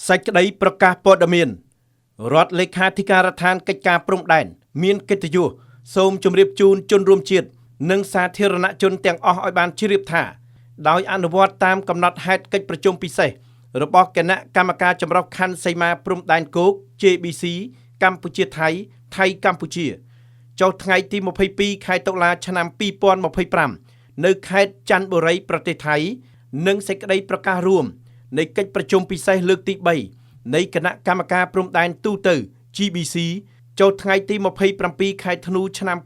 សេចក្តីប្រកាសព័ត៌មានរដ្ឋលេខាធិការដ្ឋានកិច្ចការព្រំដែនមានកិត្តិយសសូមជម្រាបជូនជនរួមជាតិនិងសាធារណជនទាំងអស់ឲ្យបានជ្រាបថាដោយអនុវត្តតាមកំណត់ហេតុកិច្ចប្រជុំពិសេសរបស់គណៈកម្មការចម្រុះខណ្ឌសីមាព្រំដែនគោក JBC កម្ពុជាថៃថៃកម្ពុជាចុះថ្ងៃទី22ខែតុលាឆ្នាំ2025នៅខេត្តច័ន្ទបុរីប្រទេសថៃនិងសេចក្តីប្រកាសរួមនៃកិច្ចប្រជុំពិសេសលើកទី3នៃគណៈកម្មការព្រំដែនទូទៅ GBC ចូលថ្ងៃទី27ខែធ្នូឆ្នាំ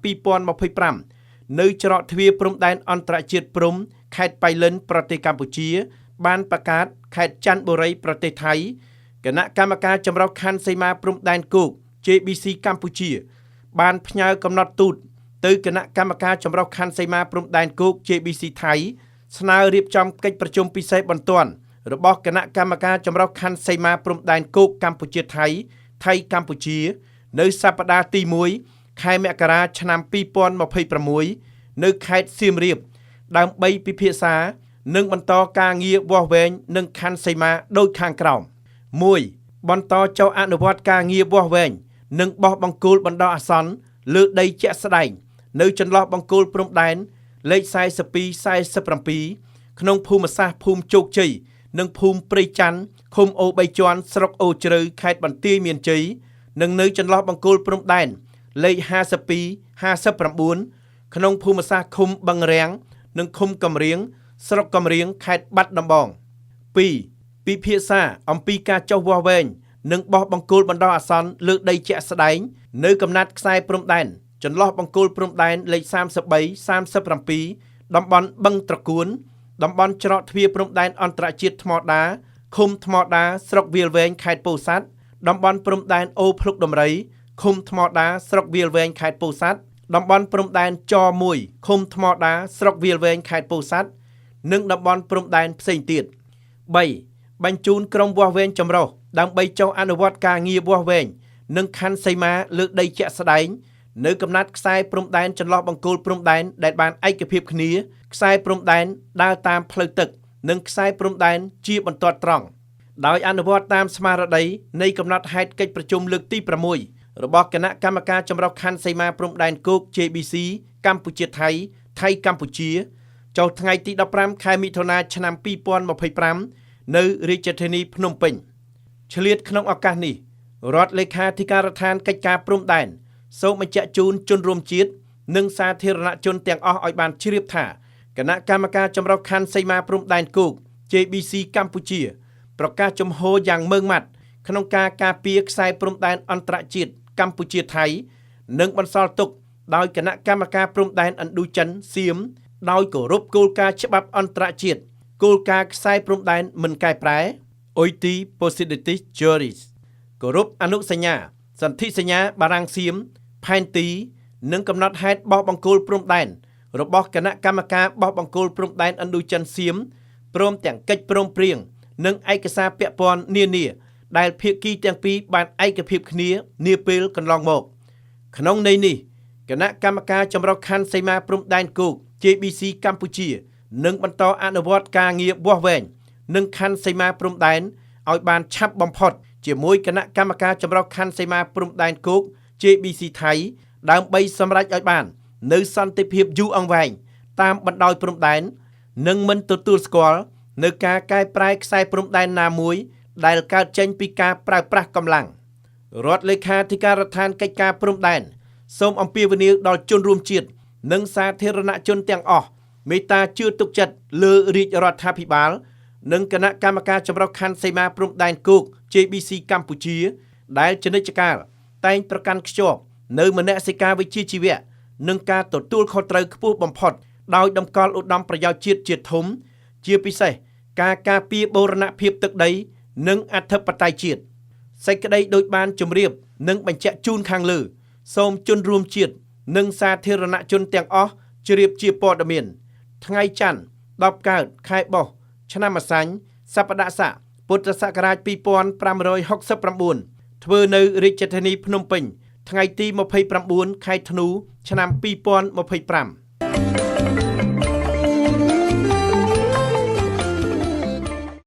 2025នៅច្រកទ្វារព្រំដែនអន្តរជាតិព្រំខេត្តប៉ៃលិនប្រទេសកម្ពុជាបានប្រកាសខេត្តច័ន្ទបុរីប្រទេសថៃគណៈកម្មការចម្រុះខណ្ឌសីមាព្រំដែនគោក JBC កម្ពុជាបានផ្ញើកំណត់ទូតទៅគណៈកម្មការចម្រុះខណ្ឌសីមាព្រំដែនគោក JBC ថៃស្នើរៀបចំកិច្ចប្រជុំពិសេសបន្ទាន់របស់គណៈកម្មការចម្រុះខណ្ឌសីមាព្រំដែនគោកកម្ពុជាថៃថៃកម្ពុជានៅសប្តាហ៍ទី1ខែមករាឆ្នាំ2026នៅខេត្តសៀមរាបដើម្បីពិភាក្សានិងបន្តការងារវាស់វែងនឹងខណ្ឌសីមាដូចខាងក្រោម 1. បន្តចុះអនុវត្តការងារវាស់វែងនិងបោះបង្គោលបណ្ដោះអាសន្នលើដីជាក់ស្ដែងនៅចន្លោះបង្គោលព្រំដែនលេខ42-47ក្នុងភូមិសាស្ត្រភូមិជោគជ័យនិងភូមិព្រៃច័ន្ទឃុំអូ3ជាន់ស្រុកអូជ្រៅខេត្តបន្ទាយមានជ័យនិងនៅចន្លោះបង្គោលព្រំដែនលេខ52-59ក្នុងភូមិសាស្ត្រឃុំបឹងរាំងនិងឃុំកំរៀងស្រុកកំរៀងខេត្តបាត់ដំបង 2. ពិភាក្សាអំពីការចុះវាស់វែងនិងបោះបង្គោលបណ្ដោះអាសន្នលើដីជាក់ស្ដែងនៅកំណាត់ខ្សែព្រំដែនចន្លោះបង្គោលព្រំដែនលេខ33-37តំបន់បឹងត្រកួនតំបន់ច្រកទ្វារព្រំដែនអន្តរជាតិថ្មដាឃុំថ្មដាស្រុកវាលវែងខេត្តពោធិ៍សាត់តំបន់ព្រំដែនអូភ្លុកដំរីឃុំថ្មដាស្រុកវាលវែងខេត្តពោធិ៍សាត់តំបន់ព្រំដែនច1ឃុំថ្មដាស្រុកវាលវែងខេត្តពោធិ៍សាត់និងតំបន់ព្រំដែនផ្សេងទៀត 3. បញ្ជូនក្រុមវាស់វែងចម្រុះដើម្បីចុះអនុវត្តការងារវាស់វែងនិងខណ្ឌសីមាលើដីជាក់ស្ដែងនៅកំណាត់ខ្សែព្រំដែនចន្លោះបង្គោលព្រំដែនដែលបានឯកភាពគ្នាខ្សែព្រំដែនដើរតាមផ្លូវទឹកនិងខ្សែព្រំដែនជាបន្ទាត់ត្រង់ដោយអនុវត្តតាមស្មារតីនៃកំណត់ហេតុកិច្ចប្រជុំលើកទី6របស់គណៈកម្មការចម្រុះខណ្ឌសីមាព្រំដែនគោក JBC កម្ពុជាថៃថៃកម្ពុជាចុះថ្ងៃទី15ខែមិថុនាឆ្នាំ2025នៅរាជធានីភ្នំពេញឆ្លៀតក្នុងឱកាសនេះរដ្ឋលេខាធិការដ្ឋានកិច្ចការព្រំដែនសូមបញ្ជាក់ជូនជនរួមជាតិនិងសាធារណជនទាំងអស់ឲ្យបានជ្រាបថាគណៈកម្មការចម្រុះខណ្ឌសីមាព្រំដែនគោក JBC កម្ពុជាប្រកាសជំហរយ៉ាងម៉ឺងម៉ាត់ក្នុងការការពារខ្សែព្រំដែនអន្តរជាតិកម្ពុជាថៃនិងបន្សល់ទុកដោយគណៈកម្មការព្រំដែនឥណ្ឌូចិនសៀមដោយគោរពគោលការណ៍ច្បាប់អន្តរជាតិគោលការណ៍ខ្សែព្រំដែនមិនកែប្រែ Oiti Posidetis Juris គោរពអនុសញ្ញាសន្ធិសញ្ញាបារាំងសៀមផែនទីនិងកំណត់ហេតុបោះបង្គោលព្រំដែនរបស់គណៈកម្មការបោះបង្គោលព្រំដែនឥណ្ឌូចិនសៀមព្រមទាំងកិច្ចព្រមព្រៀងនិងឯកសារពាក់ព័ន្ធនានាដែលភាគីទាំងពីរបានឯកភាពគ្នានាពេលកន្លងមកក្នុងន័យនេះគណៈកម្មការចម្រុះខណ្ឌសីមាព្រំដែនគោក JBC កម្ពុជានឹងបន្តអនុវត្តការងារវាស់វែងនិងខណ្ឌសីមាព្រំដែនឲ្យបានឆាប់បំផុតជាមួយគណៈកម្មការចម្រុះខណ្ឌសីមាព្រំដែនគោក JBC ថៃដើម្បីសម្រេចឲ្យបាននៅសន្តិភាពយូរអង្វែងតាមបណ្ដោយព្រំដែននិងមិនទទួលស្គាល់នៅការកែប្រែខ្សែព្រំដែនណាមួយដែលកើតចេញពីការប្រើប្រាស់កម្លាំងរដ្ឋលេខាធិការដ្ឋានកិច្ចការព្រំដែនសូមអំពាវនាវដល់ជនរួមជាតិនិងសាធារណជនទាំងអស់មេត្តាជឿទុកចិត្តលើរាជរដ្ឋាភិបាលនិងគណៈកម្មការចម្រុះខណ្ឌសីមាព្រំដែនគោក JBC កម្ពុជាដែលជានិច្ចកាលតែងប្រកាន់ខ្ជាប់នៅមនសិការវិជ្ជាជីវៈនិងការទទួលខុសត្រូវខ្ពស់បំផុតដោយតម្កល់ឧត្តមប្រយោជន៍ជាតិជាធំជាពិសេសការការពារបូរណភាពទឹកដីនិងអធិបតេយ្យជាតិសេចក្តីដូចបានជម្រាបនិងបញ្ជាក់ជូនខាងលើសូមជនរួមជាតិនិងសាធារណជនទាំងអស់ជ្រាបជាព័ត៌មានថ្ងៃច័ន្ទ10កើតខែបុស្សឆ្នាំម្សាញ់សប្តាហ៍ស័កពុទ្ធសករាជ2569ធ្វើនៅរាជធានីភ្នំពេញថ្ងៃទី29ខែធ្នូឆ្នាំ2025